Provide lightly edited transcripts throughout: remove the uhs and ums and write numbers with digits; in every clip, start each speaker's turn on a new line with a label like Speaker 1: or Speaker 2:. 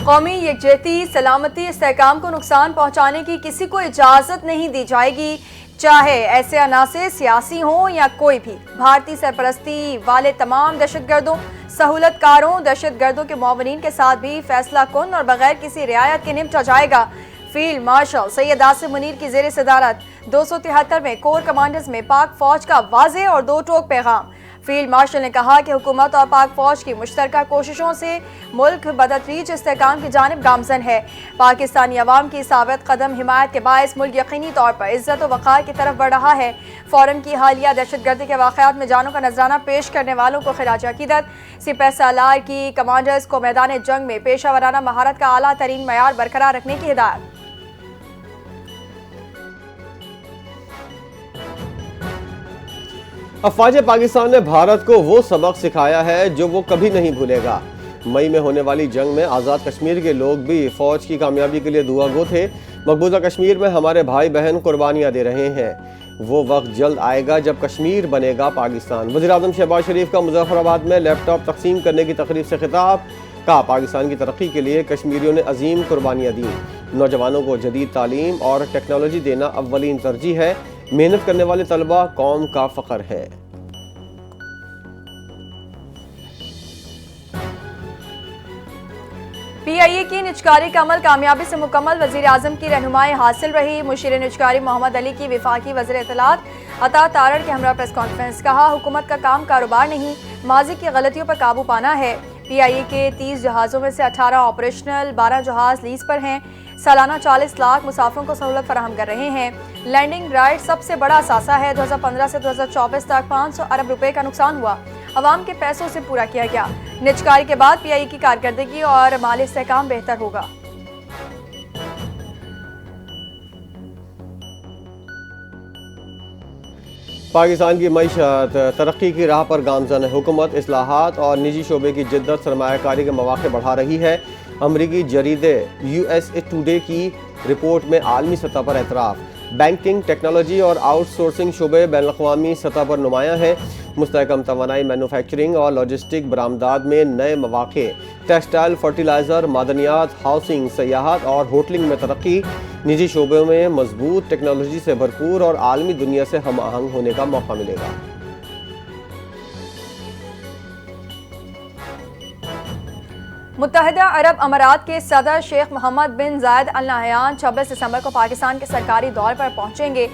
Speaker 1: قومی یکجہتی، سلامتی، استحکام کو نقصان پہنچانے کی کسی کو اجازت نہیں دی جائے گی، چاہے ایسے عناصر سیاسی ہوں یا کوئی بھی۔ بھارتی سرپرستی والے تمام دہشت گردوں، سہولت کاروں، دہشت گردوں کے معاونین کے ساتھ بھی فیصلہ کن اور بغیر کسی رعایت کے نمٹا جائے گا۔ فیلڈ مارشل سید آصف منیر کی زیر صدارت 273ویں کور کمانڈرز میں پاک فوج کا واضح اور دو ٹوک پیغام۔ فیلڈ مارشل نے کہا کہ حکومت اور پاک فوج کی مشترکہ کوششوں سے ملک بتدریج استحکام کی جانب گامزن ہے۔ پاکستانی عوام کی ثابت قدم حمایت کے باعث ملک یقینی طور پر عزت و وقار کی طرف بڑھ رہا ہے۔ فورم کی حالیہ دہشت گردی کے واقعات میں جانوں کا نذرانہ پیش کرنے والوں کو خراج عقیدت۔ سپہ سالار کی کمانڈرز کو میدان جنگ میں پیشہ ورانہ مہارت کا اعلیٰ ترین معیار برقرار رکھنے کی ہدایت۔
Speaker 2: افواج پاکستان نے بھارت کو وہ سبق سکھایا ہے جو وہ کبھی نہیں بھولے گا۔ مئی میں ہونے والی جنگ میں آزاد کشمیر کے لوگ بھی فوج کی کامیابی کے لیے دعا گو تھے۔ مقبوضہ کشمیر میں ہمارے بھائی بہن قربانیاں دے رہے ہیں۔ وہ وقت جلد آئے گا جب کشمیر بنے گا پاکستان۔ وزیر اعظم شہباز شریف کا مظفر آباد میں لیپ ٹاپ تقسیم کرنے کی تقریب سے خطاب۔ کہا پاکستان کی ترقی کے لیے کشمیریوں نے عظیم قربانیاں دیں۔ نوجوانوں کو جدید تعلیم اور ٹیکنالوجی دینا اولین ترجیح ہے۔ محنت کرنے والے طلبہ قوم کا فخر ہے۔
Speaker 1: پی آئی اے کی نجکاری کا عمل کامیابی سے مکمل، وزیر اعظم کی رہنمائی حاصل رہی۔ مشیر نجکاری محمد علی کی وفاقی وزیر اطلاعات عطا تارڑ کے ہمراہ پریس کانفرنس۔ کہا حکومت کا کام کاروبار نہیں، ماضی کی غلطیوں پر قابو پانا ہے۔ پی آئی اے کے 30 جہازوں میں سے 18 آپریشنل، 12 جہاز لیز پر ہیں۔ سالانہ 40 لاکھ مسافروں کو سہولت فراہم کر رہے ہیں۔ لینڈنگ رائٹ سب سے بڑا اثاثہ ہے۔ 2015 سے 2024 تک 500 ارب روپے کا نقصان ہوا، عوام کے پیسوں سے پورا کیا گیا۔ نجکاری کے بعد پی آئی اے کی کارکردگی اور مالی استحکام بہتر ہوگا۔
Speaker 2: پاکستان کی معیشت ترقی کی راہ پر گامزن ہے۔ حکومت اصلاحات اور نجی شعبے کی جدت سرمایہ کاری کے مواقع بڑھا رہی ہے۔ امریکی جریدے USA ٹوڈے کی رپورٹ میں عالمی سطح پر اعتراف۔ بینکنگ، ٹیکنالوجی اور آؤٹ سورسنگ شعبے بین الاقوامی سطح پر نمایاں ہیں۔ مستحکم توانائی، مینوفیکچرنگ اور لاجسٹک برآمدات میں نئے مواقع۔ ٹیکسٹائل، فرٹیلائزر، معدنیات، ہاؤسنگ، سیاحت اور ہوٹلنگ میں ترقی۔ نجی شعبوں میں مضبوط ٹیکنالوجی سے بھرپور اور عالمی دنیا سے ہم آہنگ ہونے کا موقع ملے گا۔
Speaker 1: متحدہ عرب امارات کے صدر شیخ محمد بن زائد ال نہیان 26 دسمبر کو پاکستان کے سرکاری دورے پر پہنچیں گے۔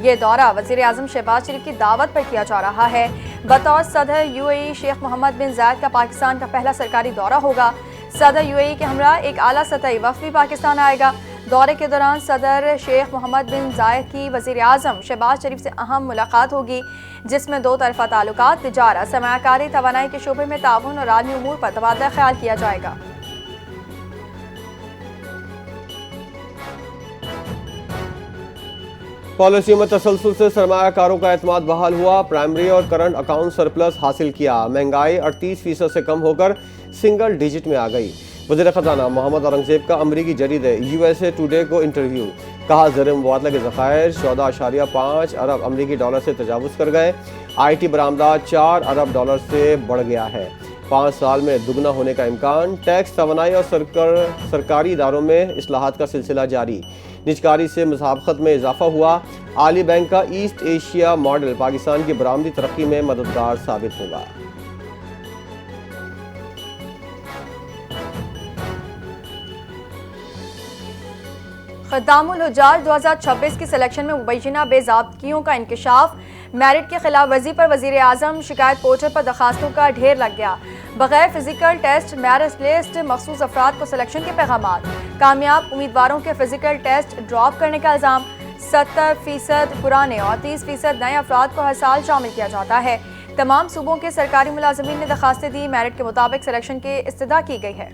Speaker 1: یہ دورہ وزیر اعظم شہباز شریف کی دعوت پر کیا جا رہا ہے۔ بطور صدر UAE شیخ محمد بن زائد کا پاکستان کا پہلا سرکاری دورہ ہوگا۔ صدر UAE کے ہمراہ ایک اعلیٰ سطحی وفد بھی پاکستان آئے گا۔ دورے کے دوران صدر شیخ محمد بن زائد کی وزیر اعظم شہباز شریف سے اہم ملاقات ہوگی، جس میں دو طرفہ تعلقات، تجارت، سرمایہ کاری، توانائی کے شعبے میں تعاون اور عالمی امور پر تبادلہ خیال کیا جائے گا۔
Speaker 2: پالیسیوں میں تسلسل سے سرمایہ کاروں کا اعتماد بحال ہوا۔ پرائمری اور کرنٹ اکاؤنٹ سرپلس حاصل کیا۔ مہنگائی 38% سے کم ہو کر سنگل ڈیجٹ میں آ گئی۔ وزیر خزانہ محمد اورنگزیب کا امریکی جریدے USA ٹوڈے کو انٹرویو۔ کہا زر مبادلہ کے ذخائر 14.5 ارب امریکی ڈالر سے تجاوز کر گئے۔ IT برآمدات 4 ارب ڈالر سے بڑھ گیا ہے۔ 5 سال میں دگنا ہونے کا امکان۔ ٹیکس، توانائی اور سرکاری اداروں میں اصلاحات کا سلسلہ جاری۔ نجکاری سے مسابقت میں اضافہ ہوا۔ عالمی بینک کا ایسٹ ایشیا ماڈل پاکستان کی برآمدی ترقی میں مددگار ثابت ہوگا۔
Speaker 1: خدام الحجاج 2026 کی سلیکشن میں مبینہ بے ضابطگیوں کا انکشاف۔ میرٹ کی خلاف ورزی پر وزیر اعظم شکایت پورٹل پر درخواستوں کا ڈھیر لگ گیا۔ بغیر فزیکل ٹیسٹ میرٹ لسٹ، مخصوص افراد کو سلیکشن کے پیغامات۔ کامیاب امیدواروں کے فزیکل ٹیسٹ ڈراپ کرنے کا الزام۔ 70% پرانے اور 30% نئے افراد کو ہر سال شامل کیا جاتا ہے۔ تمام صوبوں کے سرکاری ملازمین نے درخواستیں دی۔ میرٹ کے مطابق سلیکشن کی استدعا کی گئی ہے۔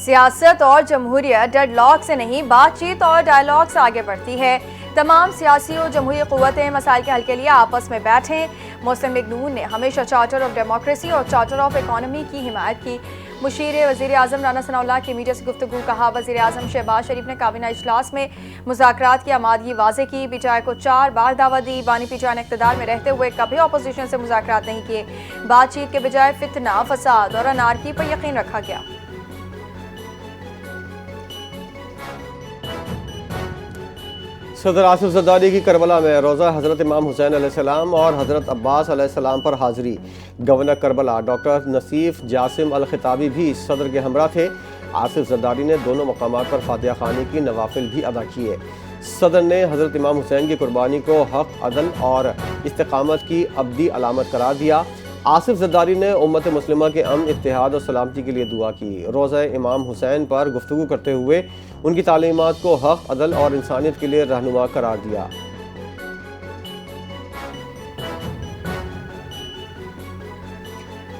Speaker 1: سیاست اور جمہوریت ڈیڈ لاک سے نہیں، بات چیت اور ڈائیلاگ سے آگے بڑھتی ہے۔ تمام سیاسی اور جمہوری قوتیں مسائل کے حل کے لیے آپس میں بیٹھیں۔ مسلم لیگ نون نے ہمیشہ چارٹر آف ڈیموکریسی اور چارٹر آف اکانومی کی حمایت کی۔ مشیر وزیر اعظم رانا ثناء اللہ کی میڈیا سے گفتگو. کہا وزیر اعظم شہباز شریف نے کابینہ اجلاس میں مذاکرات کی آمادگی واضح کی. پی ٹی آئی کو 4 بار دعوت دی. بانی پی ٹی آئی نے اقتدار میں رہتے ہوئے کبھی اپوزیشن سے مذاکرات نہیں کیے. بات چیت کے بجائے فتنہ، فساد اور انارکی پر یقین رکھا گیا.
Speaker 2: صدر آصف زرداری کی کربلا میں روضہ حضرت امام حسین علیہ السلام اور حضرت عباس علیہ السلام پر حاضری. گورنر کربلا ڈاکٹر نصیف جاسم الخطابی بھی صدر کے ہمراہ تھے. آصف زرداری نے دونوں مقامات پر فاتحہ خوانی کی نوافل بھی ادا کیے. صدر نے حضرت امام حسین کی قربانی کو حق، عدل اور استقامت کی ابدی علامت قرار دیا. آصف زرداری نے امت مسلمہ کے امن، اتحاد اور سلامتی کے لیے دعا کی. روضہ امام حسین پر گفتگو کرتے ہوئے ان کی تعلیمات کو حق، عدل اور انسانیت کے لیے رہنما قرار دیا.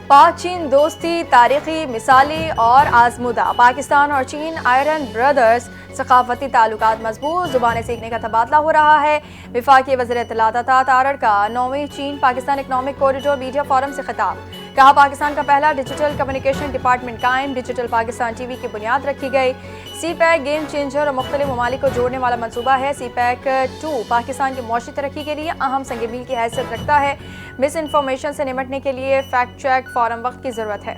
Speaker 1: پاک چین دوستی تاریخی، مثالی اور آزمودہ. پاکستان اور چین آئرن بردرز. ثقافتی تعلقات مضبوط، زبانیں سیکھنے کا تبادلہ ہو رہا ہے. وفاقی وزیر اطلاعات عطا تارڑ کا 9ویں چین Pakistan economic corridor media forum سے خطاب. کہا پاکستان کا پہلا ڈیجیٹل کمیونیکیشن ڈپارٹمنٹ قائم. ڈیجیٹل پاکستان ٹی وی کی بنیاد رکھی گئی. سی پیک گیم چینجر اور مختلف ممالک کو جوڑنے والا منصوبہ ہے. سی پیک 2 پاکستان کی معاشی ترقی کے لیے اہم سنگ میل کی حیثیت رکھتا ہے. مس انفارمیشن سے نمٹنے کے لیے فیکٹ چیک فورم وقت کی ضرورت ہے.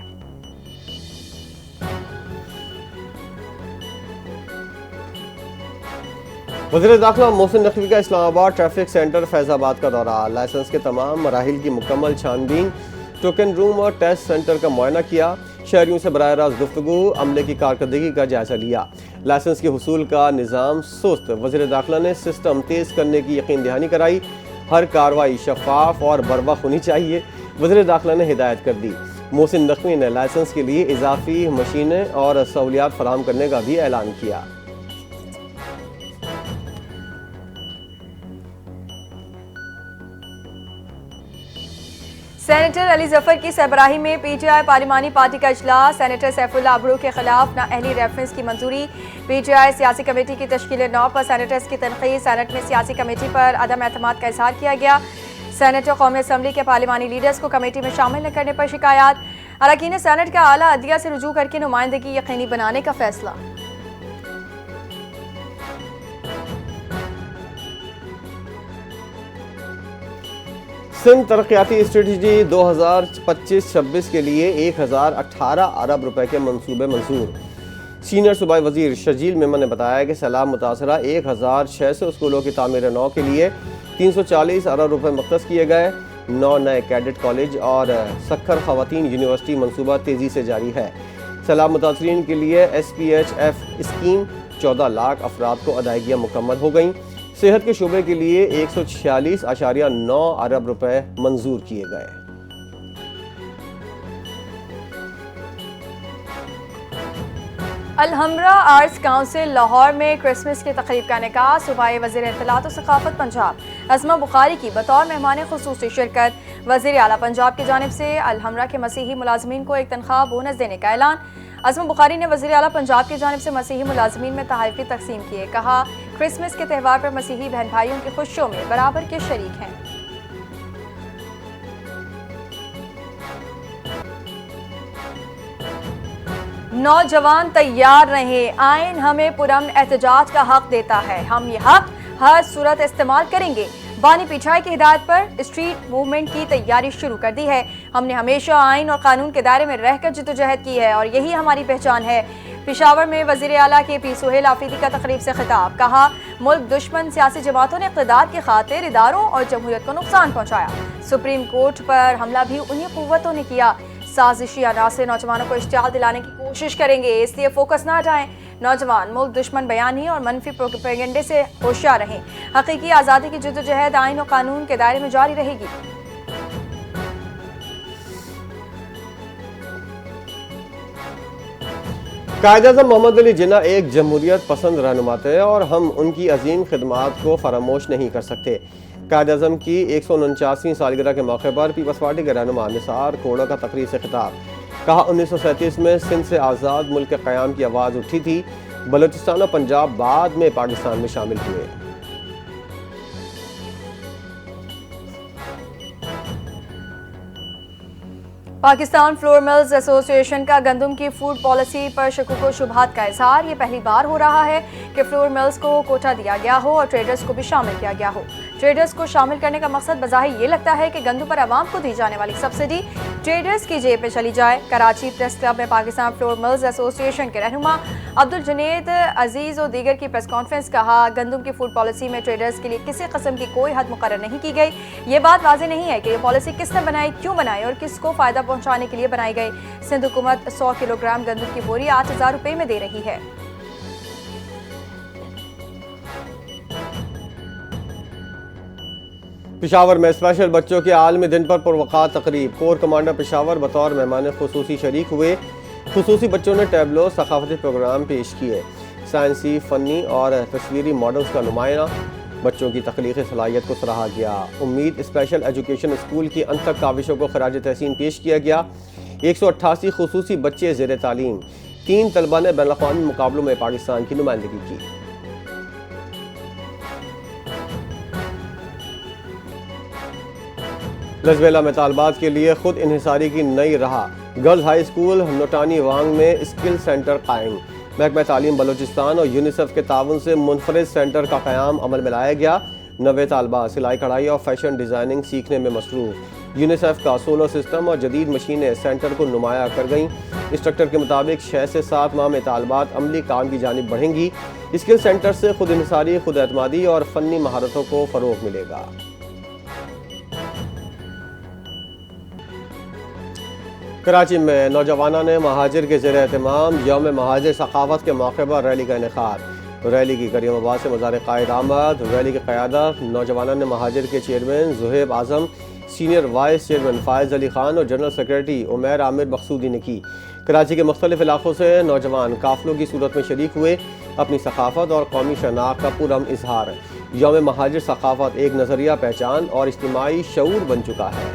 Speaker 2: وزیر داخلہ محسن نقوی کا اسلام آباد ٹریفک سینٹر فیض آباد کا دورہ. لائسنس کے تمام مراحل کی مکمل چھان بین، ٹوکن روم اور ٹیسٹ سینٹر کا معائنہ کیا. شہریوں سے براہ راست گفتگو، عملے کی کارکردگی کا جائزہ لیا. لائسنس کے حصول کا نظام سست. وزیر داخلہ نے سسٹم تیز کرنے کی یقین دہانی کرائی. ہر کارروائی شفاف اور بروقت ہونی چاہیے، وزیر داخلہ نے ہدایت کر دی. محسن نقوی نے لائسنس کے لیے اضافی مشینیں اور سہولیات فراہم کرنے کا بھی اعلان کیا.
Speaker 1: سینیٹر علی ظفر کی سربراہی میں پی ٹی آئی پارلیمانی پارٹی کا اجلاس. سینیٹر سیف اللہ ابرو کے خلاف نااہلی ریفرنس کی منظوری. پی ٹی آئی سیاسی کمیٹی کی تشکیل 9 پر سینیٹرز کی تنقید. سینٹ میں سیاسی کمیٹی پر عدم اعتماد کا اظہار کیا گیا. سینیٹر قومی اسمبلی کے پارلیمانی لیڈرز کو کمیٹی میں شامل نہ کرنے پر شکایات. اراکین سینٹ کا اعلیٰ عدلیہ سے رجوع کر کے نمائندگی یقینی بنانے کا فیصلہ.
Speaker 2: سندھ ترقیاتی اسٹریٹجی 2025-26 کے لیے 1018 ارب روپے کے منصوبے منظور. سینئر صوبائی وزیر شرجیل میمن نے بتایا کہ سیلاب متاثرہ 1600 اسکولوں کی تعمیر نو کے لیے 340 ارب روپے مختص کیے گئے. 9 نئے کیڈٹ کالج اور سکھر خواتین یونیورسٹی منصوبہ تیزی سے جاری ہے. سیلاب متاثرین کے لیے S P H F scheme 14 lakh افراد کو ادائیگیاں مکمل ہو گئیں. صحت کے شعبے کے لیے 146.9 ارب روپے منظور کیے گئے.
Speaker 1: الحمرا آرٹس کونسل لاہور میں کرسمس کی تقریب کا انعقاد. صوبائی وزیر اطلاعات و ثقافت پنجاب عظمہ بخاری کی بطور مہمان خصوصی شرکت. وزیر اعلیٰ پنجاب کی جانب سے الحمرا کے مسیحی ملازمین کو ایک تنخواہ بونس دینے کا اعلان. عظمہ بخاری نے وزیر اعلیٰ پنجاب کی جانب سے مسیحی ملازمین میں تحائف تقسیم کیے. کہا کرسمس کے تہوار پر مسیحی بہن بھائیوں کی خوشیوں میں برابر کے شریک ہیں. نوجوان تیار رہیں، آئین ہمیں پرامن احتجاج کا حق دیتا ہے، ہم یہ حق ہر صورت استعمال کریں گے. بانی پیٹھائی کی ہدایت پر اسٹریٹ موومنٹ کی تیاری شروع کر دی ہے. ہم نے ہمیشہ آئین اور قانون کے دائرے میں رہ کر جدوجہد کی ہے اور یہی ہماری پہچان ہے. پشاور میں وزیر اعلیٰ کے پی سہیل آفریدی کا تقریب سے خطاب. کہا ملک دشمن سیاسی جماعتوں نے اقتدار کی خاطر اداروں اور جمہوریت کو نقصان پہنچایا. سپریم کورٹ پر حملہ بھی انہی قوتوں نے کیا. سازشی عناصر نوجوانوں کو اشتعال دلانے کی کوشش کریں گے، اس لیے فوکس نہ ہٹائیں. نوجوان ملک دشمن بیانی اور منفی پروپیگنڈے سے ہوشیار رہیں. حقیقی آزادی کی جدوجہد آئین و قانون کے دائرے میں جاری رہے گی.
Speaker 2: قائد اعظم محمد علی جناح ایک جمہوریت پسند رہنما تھے اور ہم ان کی عظیم خدمات کو فراموش نہیں کر سکتے. قائد اعظم کی 149ویں سالگرہ کے موقع پر پیپلز پارٹی کے رہنما نثار کھوڑا کا تقریر سے خطاب. کہا 1937 میں سندھ سے آزاد ملک کے قیام کی آواز اٹھی تھی. بلوچستان اور پنجاب بعد میں پاکستان میں شامل ہوئے.
Speaker 1: پاکستان فلور ملز ایسوسی ایشن کا گندم کی فوڈ پالیسی پر شکوک و شبہات کا اظہار۔ یہ پہلی بار ہو رہا ہے کہ فلور ملز کو کوٹا دیا گیا ہو اور ٹریڈرز کو بھی شامل کیا گیا ہو۔ ٹریڈرز کو شامل کرنے کا مقصد بظاہر یہ لگتا ہے کہ گندم پر عوام کو دی جانے والی سبسڈی ٹریڈرز کی جیب میں چلی جائے۔ کراچی پریس کلب میں پاکستان فلور ملز ایسوسی ایشن کے رہنما عبدالجنید عزیز و دیگر کی پریس کانفرنس کہا، گندم کی فوڈ پالیسی میں ٹریڈرز کے لیے کسی قسم کی کوئی حد مقرر نہیں کی گئی۔ یہ بات واضح نہیں ہے کہ یہ پالیسی کس نے بنائی، کیوں بنائی اور کس کو فائدہ پہنچانے کے لیے بنائی گئی۔ سندھ حکومت 100 کلو گرام گندم کی بوری 8,000 روپے میں دے رہی ہے۔
Speaker 2: پشاور میں اسپیشل بچوں کے عالمی دن پر پروقار تقریب، کور کمانڈر پشاور بطور مہمان خصوصی شریک ہوئے۔ خصوصی بچوں نے ٹیبلو ثقافتی پروگرام پیش کیے، سائنسی، فنی اور تصویری ماڈلز کا نمائنہ۔ بچوں کی تخلیقی صلاحیت کو سراہا گیا۔ امید اسپیشل ایجوکیشن اسکول کی انتھک کاوشوں کو خراج تحسین پیش کیا گیا۔ 188 خصوصی بچے زیر تعلیم، 3 طلبہ نے بین الاقوامی مقابلوں میں پاکستان کی نمائندگی کی۔ لزویلا میں طالبات کے لیے خود انحصاری کی نئی راہ، گرلز ہائی اسکول نوٹانی وانگ میں اسکل سینٹر قائم۔ محکمہ تعلیم بلوچستان اور یونیسیف کے تعاون سے منفرد سینٹر کا قیام عمل میں لایا گیا۔ 90 طالبہ سلائی کڑھائی اور فیشن ڈیزائننگ سیکھنے میں مصروف۔ یونیسیف کا سولر سسٹم اور جدید مشینیں سینٹر کو نمایاں کر گئیں۔ انسٹرکٹر کے مطابق 6 سے 7 ماہ میں طالبات عملی کام کی جانب بڑھیں گی۔ اسکل سینٹر سے خود انحصاری، خود اعتمادی اور فنی مہارتوں کو فروغ ملے گا۔ کراچی میں نوجوانوں نے مہاجر کے زیر اہتمام یوم مہاجر ثقافت کے موقع پر ریلی کا انعقاد۔ ریلی کی کریم آباد سے مزار قائد آمد۔ ریلی کی قیادت نوجوانوں نے مہاجر کے چیئرمین زہیب اعظم، سینئر وائس چیئرمین فائز علی خان اور جنرل سیکریٹری عمیر عامر مقصودی نے کی۔ کراچی کے مختلف علاقوں سے نوجوان قافلوں کی صورت میں شریک ہوئے، اپنی ثقافت اور قومی شناخت کا پرامن اظہار۔ یوم مہاجر ثقافت ایک نظریہ، پہچان اور اجتماعی شعور بن چکا ہے۔